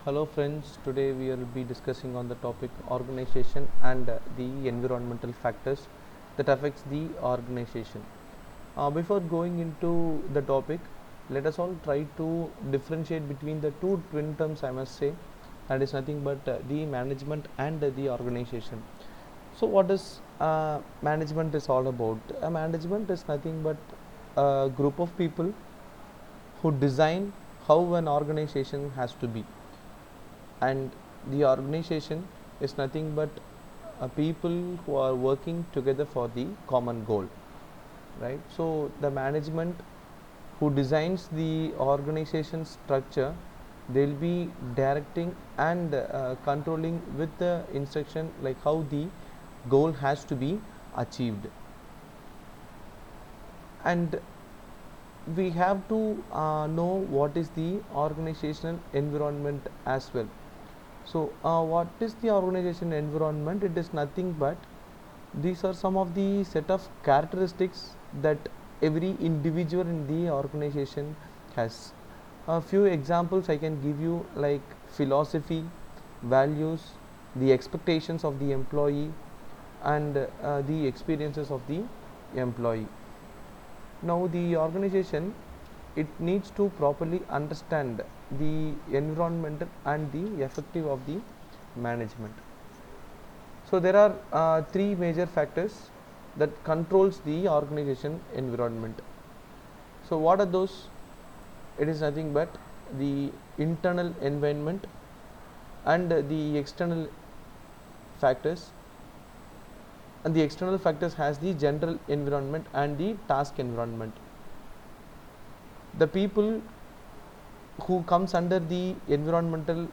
Hello friends, today we will be discussing on the topic organization and the environmental factors that affects the organization. Before going into the topic, let us all try to differentiate between the two twin terms, I must say, that is nothing but the management and the organization. So what is management is all about? Management is nothing but a group of people who design how an organization has to be, and the organization is nothing but people who are working together for the common goal, right? So the management who designs the organization structure, they'll be directing and controlling with the instruction like how the goal has to be achieved. And we have to know what is the organizational environment as well. So what is the organization environment? It is nothing but these are some of the set of characteristics that every individual in the organization has. A few examples I can give you, like philosophy, values, the expectations of the employee, and the experiences of the employee. Now the organization, it needs to properly understand the environmental and the effective of the management. So there are three major factors that controls the organization environment. So what are those? It is nothing but the internal environment and the external factors. And the external factors has the general environment and the task environment. The people who comes under the environmental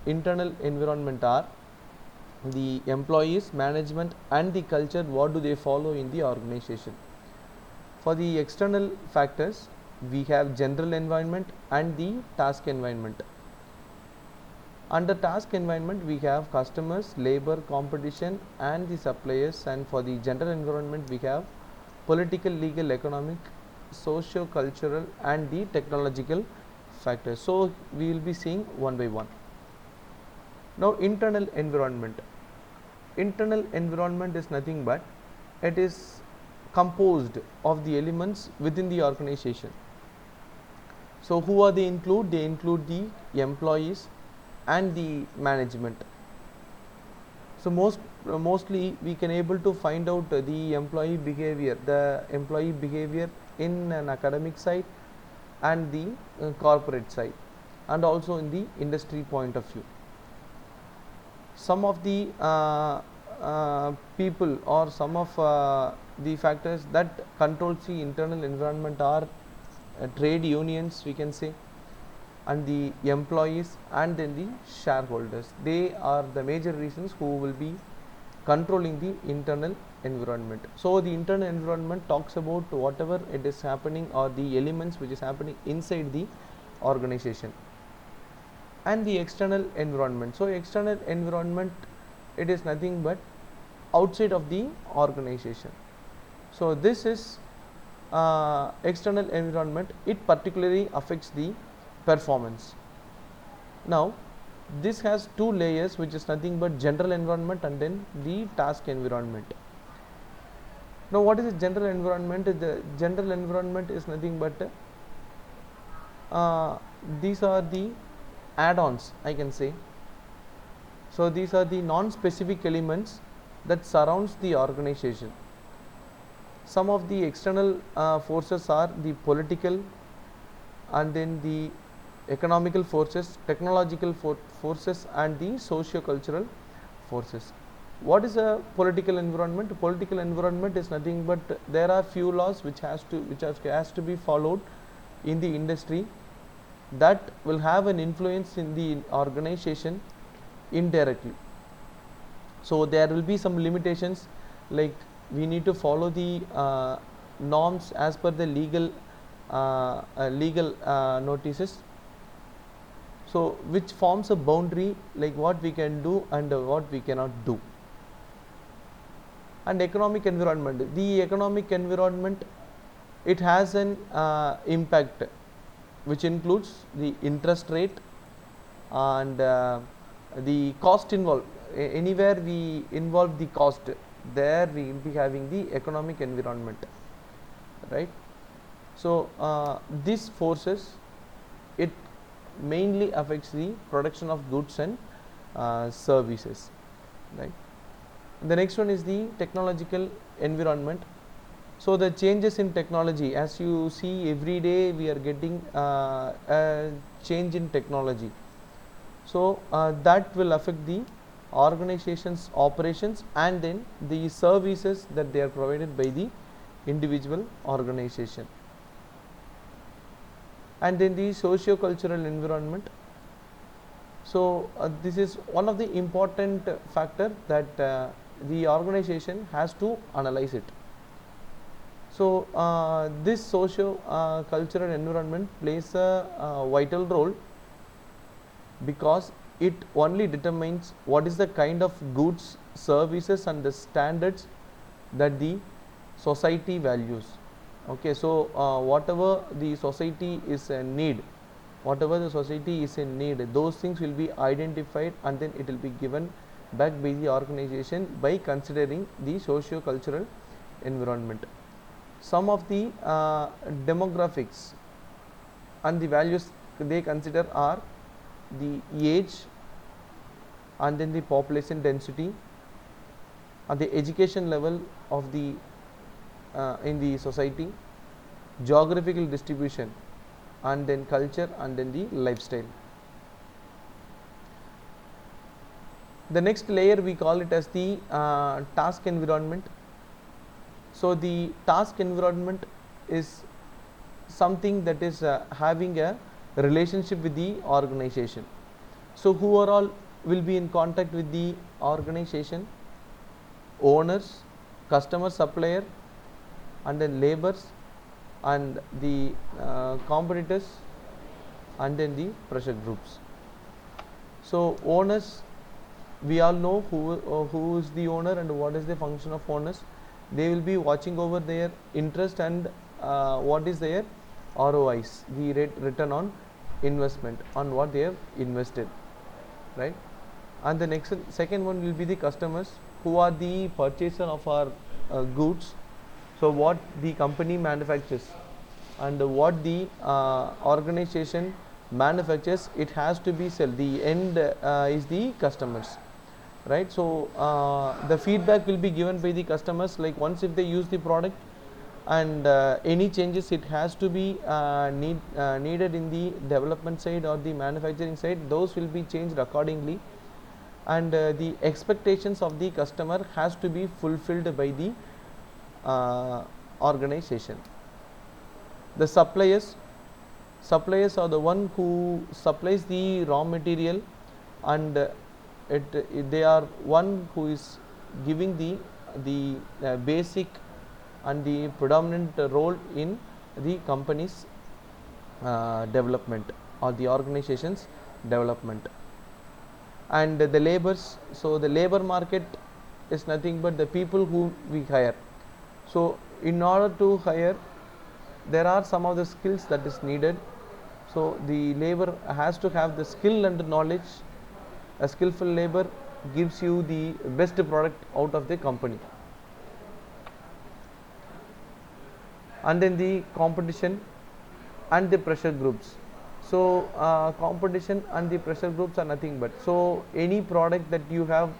internal environment are the employees, management, and the culture. What do they follow in the organization? For the external factors, we have general environment and the task environment. Under task environment, we have customers, labor, competition, and the suppliers. And for the general environment, we have political, legal, economic, socio-cultural, and the technological factors. So we will be seeing one by one. Now internal environment. Internal environment is nothing but it is composed of the elements within the organization. So who are they include? They include the employees and the management. So mostly we can able to find out the employee behavior in an academic side and the corporate side, and also in the industry point of view. Some of the people or some of the factors that controls the internal environment are trade unions, we can say, and the employees, and then the shareholders. They are the major reasons who will be controlling the internal environment. So the internal environment talks about whatever it is happening or the elements which is happening inside the organization. And the external environment. So external environment, it is nothing but outside of the organization. So this is external environment. It particularly affects the performance. Now this has two layers, which is nothing but general environment and then the task environment. Now what is the general environment? The general environment is nothing but these are the add-ons, I can say. So these are the non-specific elements that surrounds the organization. Some of the external forces are the political, and then the economical forces, technological forces, and the socio-cultural forces. What is a political environment? Political environment is nothing but there are few laws which has to be followed in the industry that will have an influence in the organization indirectly. So there will be some limitations, like we need to follow the norms as per the legal notices, so which forms a boundary, like what we can do and what we cannot do. And economic environment, the economic environment, it has an impact which includes the interest rate, and the cost involved. Anywhere we involve the cost, there we will be having the economic environment, right? So these forces, it mainly affects the production of goods and services, right? The next one is the technological environment. So the changes in technology, as you see every day we are getting a change in technology. So that will affect the organization's operations and then the services that they are provided by the individual organization. And then the socio-cultural environment. So this is one of the important factor that the organization has to analyze it. So this socio-cultural environment plays a vital role, because it only determines what is the kind of goods, services and the standards that the society values. Okay, so whatever the society is in need, those things will be identified and then it will be given back by the organization by considering the socio-cultural environment. Some of the demographics and the values they consider are the age, and then the population density, and the education level of the in the society, geographical distribution, and then culture, and then the lifestyle. The next layer we call it as the task environment. So the task environment is something that is having a relationship with the organization. So who are all will be in contact with the organization? Owners, customer, supplier, and then laborers, and the competitors, and then the pressure groups. So owners, we all know who is the owner and what is the function of owners. They will be watching over their interest and what is their ROIs, the return on investment on what they have invested, right? And the next second one will be the customers, who are the purchaser of our goods. So what the company manufactures and what the organization manufactures, it has to be sold. The end is the customers, right? So the feedback will be given by the customers, like once if they use the product and any changes, it has to be needed in the development side or the manufacturing side, those will be changed accordingly, and the expectations of the customer has to be fulfilled by the organization. The suppliers are the one who supplies the raw material, and they are one who is giving the basic and the predominant role in the company's development or the organization's development. And the laborers, so the labor market is nothing but the people who we hire. So in order to hire, there are some of the skills that is needed. So the labor has to have the skill and knowledge. A skillful labor gives you the best product out of the company. And then the competition and the pressure groups. So competition and the pressure groups are nothing but, so any product that you have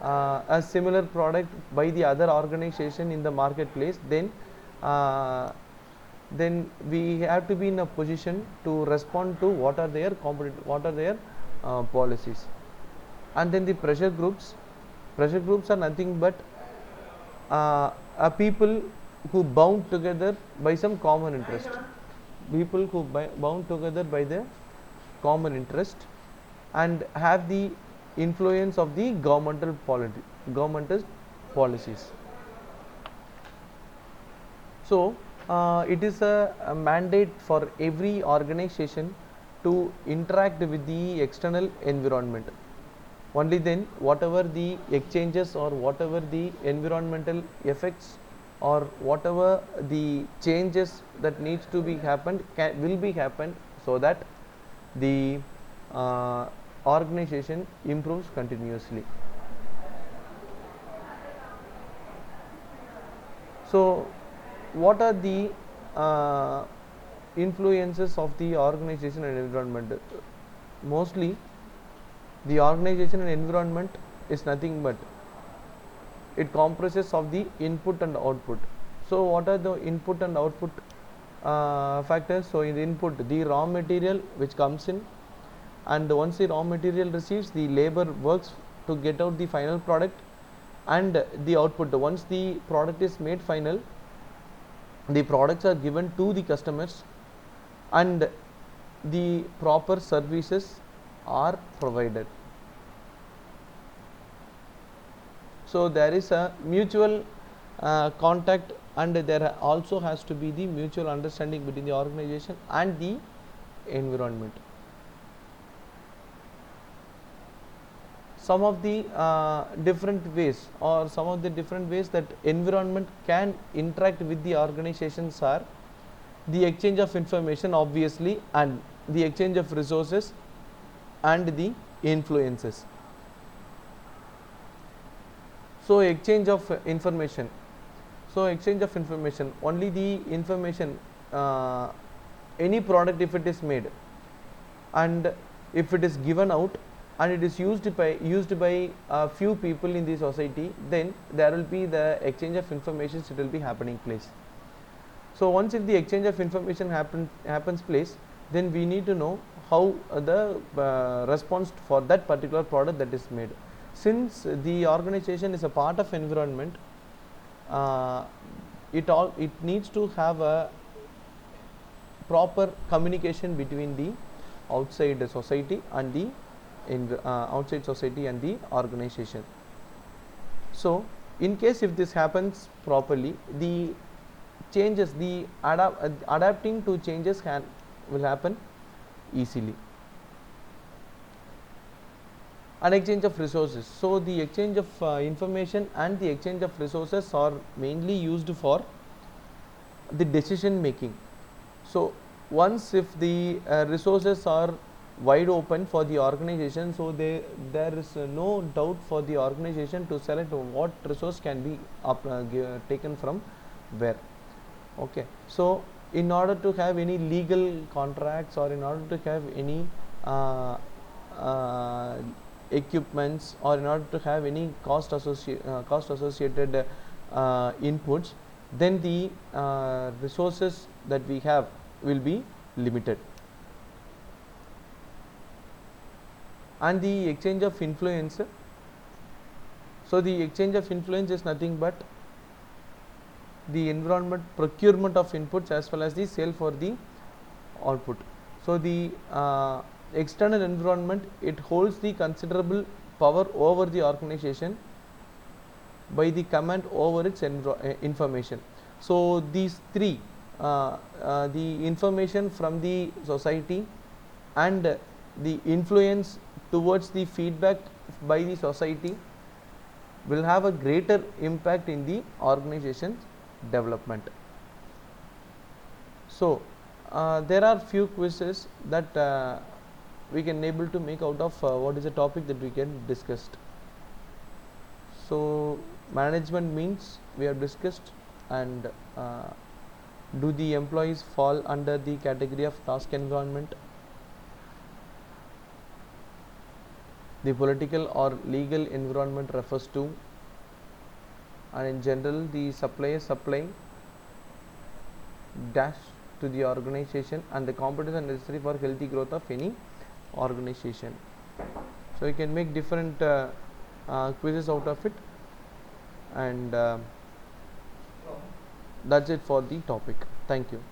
a similar product by the other organization in the marketplace, then we have to be in a position to respond to what are their policies. And then the pressure groups are nothing but people who bound together by some common interest, bound together by the common interest and have the influence of the governmental policies. So it is a mandate for every organization to interact with the external environment. Only then whatever the exchanges or whatever the environmental effects or whatever the changes that needs to be happened will be happened, so that the organization improves continuously. So what are the influences of the organization and environment? Mostly the organization and environment is nothing but it comprises of the input and output. So what are the input and output factors? So in the input, the raw material which comes in, and once the raw material receives, the labor works to get out the final product, and the output, once the product is made final, the products are given to the customers and the proper services are provided. So there is a mutual contact, and there also has to be the mutual understanding between the organization and the environment. Some of the different ways, or some of the different ways that environment can interact with the organizations are the exchange of information, obviously, and the exchange of resources and the influences. So exchange of information. So exchange of information, only the information, any product if it is made and if it is given out and it is used by a few people in the society, then there will be the exchange of information, it will be happening place. So once if the exchange of information happens place, then we need to know how the response for that particular product that is made. Since the organization is a part of environment, it needs to have a proper communication between the outside society and the outside society and the organization. So in case if this happens properly, the changes, the adapting to changes will happen easily. An exchange of resources. So the exchange of information and the exchange of resources are mainly used for the decision making. So once if the resources are wide open for the organization, so there is no doubt for the organization to select what resource can be taken from where. Okay, so in order to have any legal contracts, or in order to have any equipments, or in order to have any cost associated inputs, then the resources that we have will be limited. And the exchange of influence. So the exchange of influence is nothing but the environment procurement of inputs as well as the sale for the output. So the external environment, it holds the considerable power over the organization by the command over its information. So these three, the information from the society and the influence towards the feedback by the society will have a greater impact in the organization's development. So there are few quizzes that we can able to make out of what is the topic that we can discussed. So management means we have discussed, and do the employees fall under the category of task environment? The political or legal environment refers to, and in general the supplier supply dash to the organization, and the competence are necessary for healthy growth of any organization. So you can make different quizzes out of it, and that's it for the topic. Thank you.